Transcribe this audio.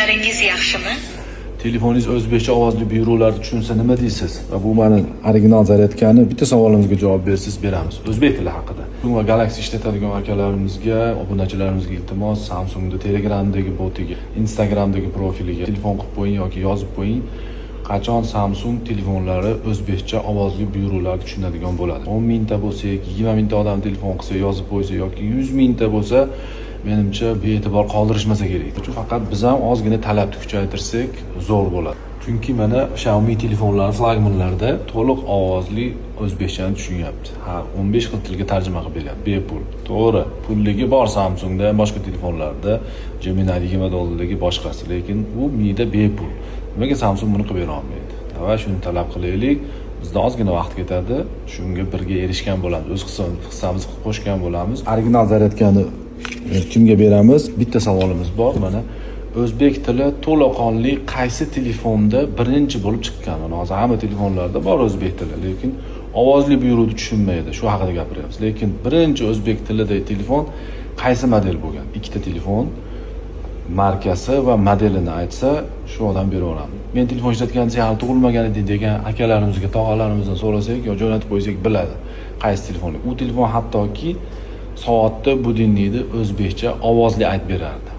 Ishlaringiz yaxshimi? Telefoningiz o'zbekcha ovozli buyruqlarni tushunsa nima deysiz? Va bu meni original zaryadkani bitta savolimizga javob bersiz beramiz. O'zbek tili haqida. Bunga Galaxy ishlatadigan akalarimizga, obunachilarimizga iltimos, Samsungda Telegramdagi botiga, Instagramdagi profiliga telefon qilib qo'ying yoki yozib qo'ying. Qachon Samsung telefonlari o'zbekcha ovozli buyruqlarni tushunadigan bo'ladi. 10 mingta bo'lsa, 20 mingta odam telefon qilsa, yozib qo'ysa yoki 100 mingta bo'lsa, menimcha bee'tibor qoldirishmasa kerak. Chunki faqat biz ham ozgina talabni kuchaytirsak zo'r bo'ladi. Chunki mana Xiaomi telefonlari flagmanlarda to'liq ovozli o'zbekchani tushunyapti. Ha, 15 xil tilga tarjima qilib beryapti bepul. To'g'ri, pulligi bor Samsungda, boshqa telefonlarda, Gemini 20 dollardagi boshqasi, lekin u miyda bepul. Nimaga Samsung buni qilib bera olmaydi? Va shuni talab qilaylik. Bizda ozgina vaqt ketadi, shunga birga erishgan bo'lamiz. O'z hissamizni qo'shgan bo'lamiz. Original zaryadkani kimga beramiz? Bitta savolimiz bor. Mana o'zbek tili to'laqonli qaysi telefonda birinchi bo'lib chiqqan? Hozir hamma telefonlarda bor o'zbek tili, lekin ovozli buyruqni tushunmaydi. Shu haqida gapiryapmiz. Lekin birinchi o'zbek tilidagi telefon qaysi model bo'lgan? Ikkita telefon markasi va modelini aytsa, shu odam beraveraman. Men telefon ishlatganimda hali tug'ilmagan edi degan akalarimizga, tog'alarimizdan so'rasak yo jo'natib qo'ysak biladi qaysi telefon. U telefon hattoki soatda budilnikni o'zbekcha ovozli aytib berardi.